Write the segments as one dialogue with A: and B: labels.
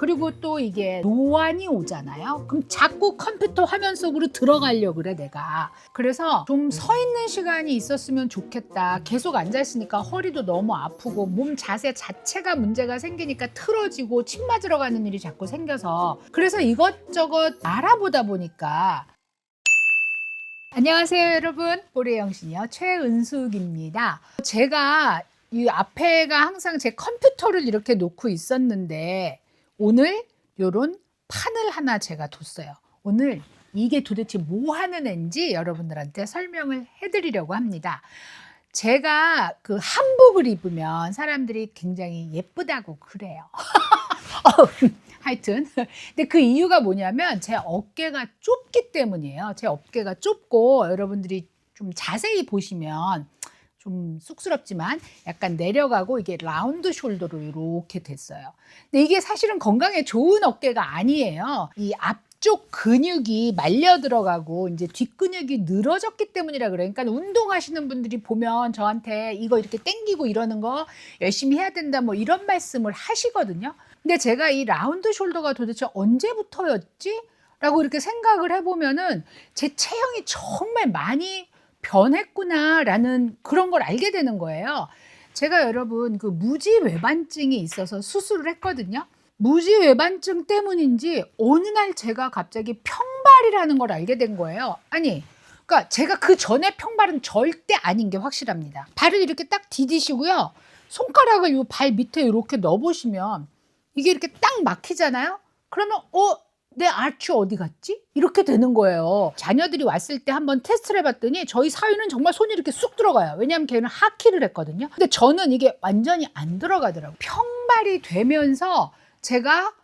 A: 그리고 또 이게 노안이 오잖아요. 그럼 자꾸 컴퓨터 화면 속으로 들어가려고 그래 내가. 그래서 좀 서 있는 시간이 있었으면 좋겠다. 계속 앉아 있으니까 허리도 너무 아프고 몸 자세 자체가 문제가 생기니까 틀어지고 침 맞으러 가는 일이 자꾸 생겨서, 그래서 이것저것 알아보다 보니까. 안녕하세요 여러분, 보리의 영신이요 최은숙입니다. 제가 이 앞에가 항상 제 컴퓨터를 이렇게 놓고 있었는데 오늘 요런 판을 하나 제가 뒀어요. 오늘 이게 도대체 뭐 하는 애인지 여러분들한테 설명을 해드리려고 합니다. 제가 그 한복을 입으면 사람들이 굉장히 예쁘다고 그래요. 하여튼 근데 그 이유가 뭐냐면 제 어깨가 좁기 때문이에요. 제 어깨가 좁고 여러분들이 좀 자세히 보시면 좀 쑥스럽지만 약간 내려가고 이게 라운드 숄더로 이렇게 됐어요. 근데 이게 사실은 건강에 좋은 어깨가 아니에요. 이 앞쪽 근육이 말려 들어가고 이제 뒷근육이 늘어졌기 때문이라 그래요. 그러니까 운동하시는 분들이 보면 저한테 이거 이렇게 당기고 이러는 거 열심히 해야 된다 뭐 이런 말씀을 하시거든요. 근데 제가 이 라운드 숄더가 도대체 언제부터였지? 라고 이렇게 생각을 해보면은 제 체형이 정말 많이 변했구나 라는 그런 걸 알게 되는 거예요. 제가 여러분 그 무지외반증이 있어서 수술을 했거든요. 무지외반증 때문인지 어느 날 제가 갑자기 평발이라는 걸 알게 된 거예요. 아니, 그러니까 제가 그 전에 평발은 절대 아닌 게 확실합니다. 발을 이렇게 딱 디디시고요. 손가락을 요 발 밑에 이렇게 넣어보시면 이게 이렇게 딱 막히잖아요. 그러면 내 아치 어디 갔지? 이렇게 되는 거예요. 자녀들이 왔을 때 한번 테스트를 해봤더니 저희 사위는 정말 손이 이렇게 쑥 들어가요. 왜냐하면 걔는 하키를 했거든요. 근데 저는 이게 완전히 안 들어가더라고요. 평발이 되면서 제가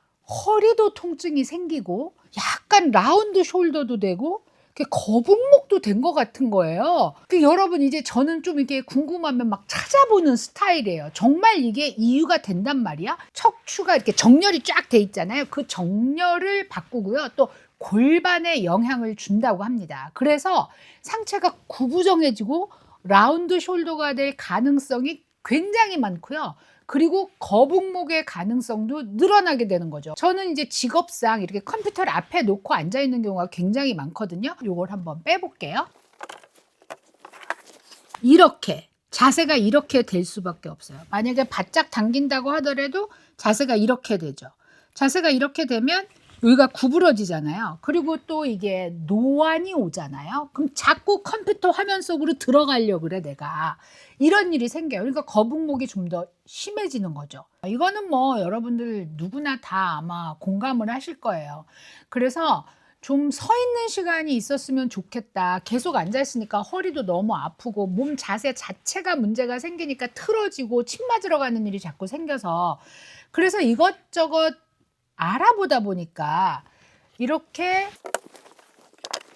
A: 허리도 통증이 생기고 약간 라운드 숄더도 되고 거북목도 된 것 같은 거예요. 여러분 이제 저는 좀 이게 궁금하면 막 찾아보는 스타일이에요. 정말 이게 이유가 된단 말이야. 척추가 이렇게 정렬이 쫙 돼 있잖아요. 그 정렬을 바꾸고요. 또 골반에 영향을 준다고 합니다. 그래서 상체가 구부정해지고 라운드 숄더가 될 가능성이 굉장히 많고요. 그리고 거북목의 가능성도 늘어나게 되는 거죠. 저는 이제 직업상 이렇게 컴퓨터를 앞에 놓고 앉아 있는 경우가 굉장히 많거든요. 이걸 한번 빼볼게요. 이렇게 자세가 이렇게 될 수밖에 없어요. 만약에 바짝 당긴다고 하더라도 자세가 이렇게 되죠. 자세가 이렇게 되면 여기가 구부러지잖아요. 그리고 또 이게 노안이 오잖아요. 그럼 자꾸 컴퓨터 화면 속으로 들어가려고 그래 내가. 이런 일이 생겨요. 그러니까 거북목이 좀 더 심해지는 거죠. 이거는 뭐 여러분들 누구나 다 아마 공감을 하실 거예요. 그래서 좀 서 있는 시간이 있었으면 좋겠다. 계속 앉아 있으니까 허리도 너무 아프고 몸 자세 자체가 문제가 생기니까 틀어지고 침 맞으러 가는 일이 자꾸 생겨서, 그래서 이것저것 알아보다 보니까 이렇게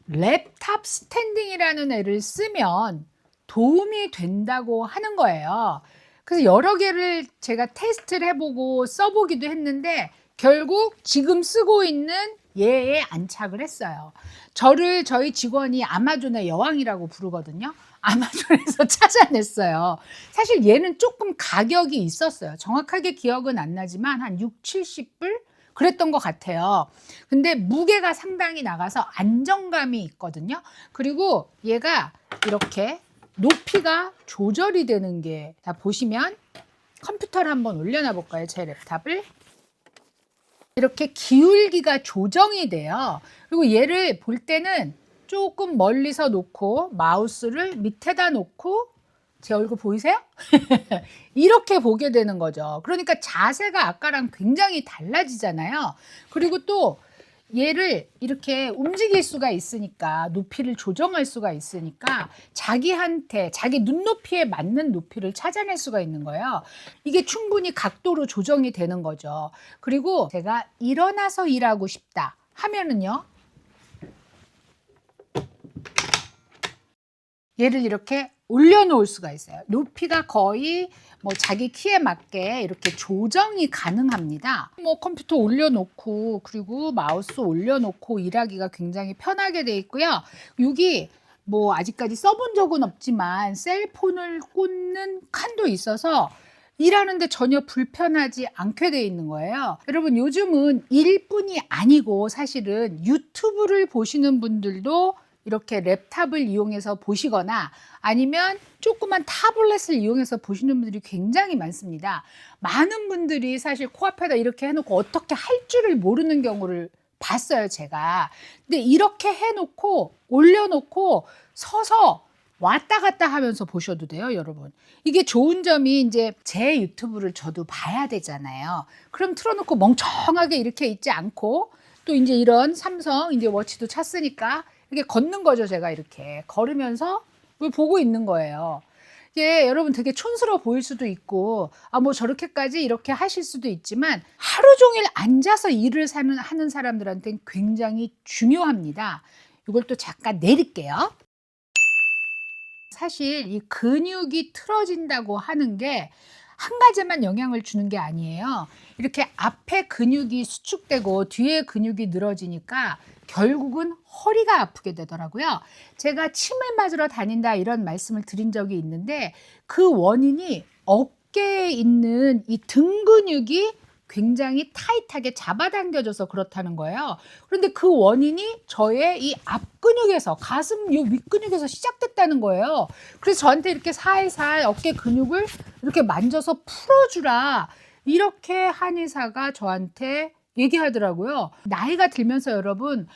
A: 랩탑 스탠딩이라는 애를 쓰면 도움이 된다고 하는 거예요. 그래서 여러 개를 제가 테스트를 해보고 써보기도 했는데 결국 지금 쓰고 있는 얘에 안착을 했어요. 저를 저희 직원이 아마존의 여왕이라고 부르거든요. 아마존에서 찾아냈어요. 사실 얘는 조금 가격이 있었어요. 정확하게 기억은 안 나지만 한 6, 70불? 그랬던 것 같아요. 근데 무게가 상당히 나가서 안정감이 있거든요. 그리고 얘가 이렇게 높이가 조절이 되는 게, 다 보시면 컴퓨터를 한번 올려놔 볼까요? 제 랩탑을. 이렇게 기울기가 조정이 돼요. 그리고 얘를 볼 때는 조금 멀리서 놓고 마우스를 밑에다 놓고, 제 얼굴 보이세요? 이렇게 보게 되는 거죠. 그러니까 자세가 아까랑 굉장히 달라지잖아요. 그리고 또 얘를 이렇게 움직일 수가 있으니까, 높이를 조정할 수가 있으니까 자기한테 자기 눈높이에 맞는 높이를 찾아낼 수가 있는 거예요. 이게 충분히 각도로 조정이 되는 거죠. 그리고 제가 일어나서 일하고 싶다 하면은요, 얘를 이렇게 올려놓을 수가 있어요. 높이가 거의 뭐 자기 키에 맞게 이렇게 조정이 가능합니다. 뭐 컴퓨터 올려놓고 그리고 마우스 올려놓고 일하기가 굉장히 편하게 돼 있고요. 여기 뭐 아직까지 써본 적은 없지만 셀폰을 꽂는 칸도 있어서 일하는데 전혀 불편하지 않게 돼 있는 거예요. 여러분 요즘은 일뿐이 아니고 사실은 유튜브를 보시는 분들도 이렇게 랩탑을 이용해서 보시거나 아니면 조그만 타블렛을 이용해서 보시는 분들이 굉장히 많습니다. 많은 분들이 사실 코앞에다 이렇게 해놓고 어떻게 할 줄을 모르는 경우를 봤어요, 제가. 근데 이렇게 해놓고 올려놓고 서서 왔다 갔다 하면서 보셔도 돼요, 여러분. 이게 좋은 점이 이제 제 유튜브를 저도 봐야 되잖아요. 그럼 틀어놓고 멍청하게 이렇게 있지 않고 또 이제 이런 삼성 이제 워치도 찼으니까 이렇게 걷는 거죠, 제가 이렇게 걸으면서 보고 있는 거예요. 이게 여러분 되게 촌스러워 보일 수도 있고 뭐 저렇게까지 이렇게 하실 수도 있지만 하루 종일 앉아서 일을 하는 사람들한테는 굉장히 중요합니다. 이걸 또 잠깐 내릴게요. 사실 이 근육이 틀어진다고 하는 게 한 가지만 영향을 주는 게 아니에요. 이렇게 앞에 근육이 수축되고 뒤에 근육이 늘어지니까 결국은 허리가 아프게 되더라고요. 제가 침을 맞으러 다닌다 이런 말씀을 드린 적이 있는데 그 원인이 어깨에 있는 이 등 근육이 굉장히 타이트하게 잡아당겨져서 그렇다는 거예요. 그런데 그 원인이 저의 이 앞근육에서 가슴 요 윗근육에서 시작됐다는 거예요. 그래서 저한테 이렇게 살살 어깨 근육을 이렇게 만져서 풀어주라 이렇게 한의사가 저한테 얘기하더라고요. 나이가 들면서 여러분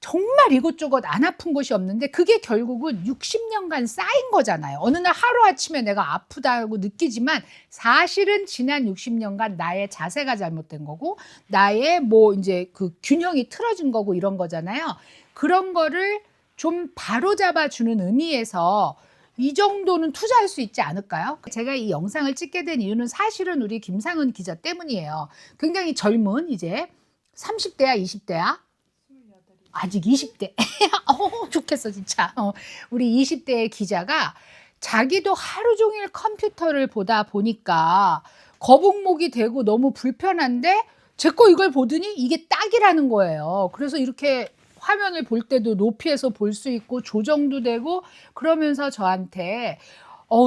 A: 정말 이것저것 안 아픈 곳이 없는데 그게 결국은 60년간 쌓인 거잖아요. 어느 날 하루아침에 내가 아프다고 느끼지만 사실은 지난 60년간 나의 자세가 잘못된 거고 나의 뭐 이제 그 균형이 틀어진 거고 이런 거잖아요. 그런 거를 좀 바로잡아 주는 의미에서 이 정도는 투자할 수 있지 않을까요? 제가 이 영상을 찍게 된 이유는 사실은 우리 김상은 기자 때문이에요. 굉장히 젊은 이제 30대야 20대야? 아직 20대. 좋겠어, 진짜. 우리 20대의 기자가 자기도 하루 종일 컴퓨터를 보다 보니까 거북목이 되고 너무 불편한데 제 거 이걸 보더니 이게 딱이라는 거예요. 그래서 이렇게 화면을 볼 때도 높이에서 볼 수 있고 조정도 되고 그러면서 저한테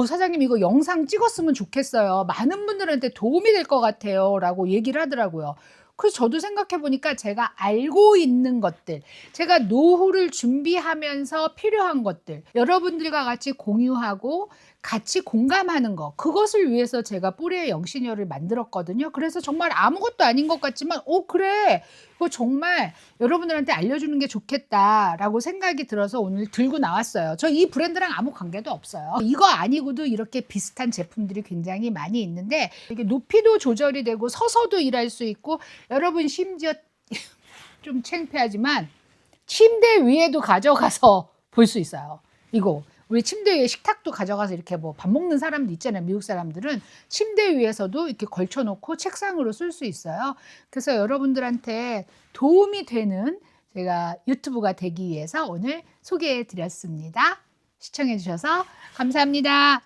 A: 사장님 이거 영상 찍었으면 좋겠어요. 많은 분들한테 도움이 될 것 같아요. 라고 얘기를 하더라고요. 그래서 저도 생각해 보니까 제가 알고 있는 것들, 제가 노후를 준비하면서 필요한 것들, 여러분들과 같이 공유하고 같이 공감하는 거, 그것을 위해서 제가 뿌리의 영신여를 만들었거든요. 그래서 정말 아무것도 아닌 것 같지만 그래, 이거 정말 여러분들한테 알려주는 게 좋겠다라고 생각이 들어서 오늘 들고 나왔어요. 저 이 브랜드랑 아무 관계도 없어요. 이거 아니고도 이렇게 비슷한 제품들이 굉장히 많이 있는데 이게 높이도 조절이 되고 서서도 일할 수 있고 여러분 심지어 좀 창피하지만 침대 위에도 가져가서 볼 수 있어요. 이거 우리 침대 위에 식탁도 가져가서 이렇게 뭐 밥 먹는 사람도 있잖아요. 미국 사람들은 침대 위에서도 이렇게 걸쳐놓고 책상으로 쓸 수 있어요. 그래서 여러분들한테 도움이 되는 제가 유튜브가 되기 위해서 오늘 소개해 드렸습니다. 시청해 주셔서 감사합니다.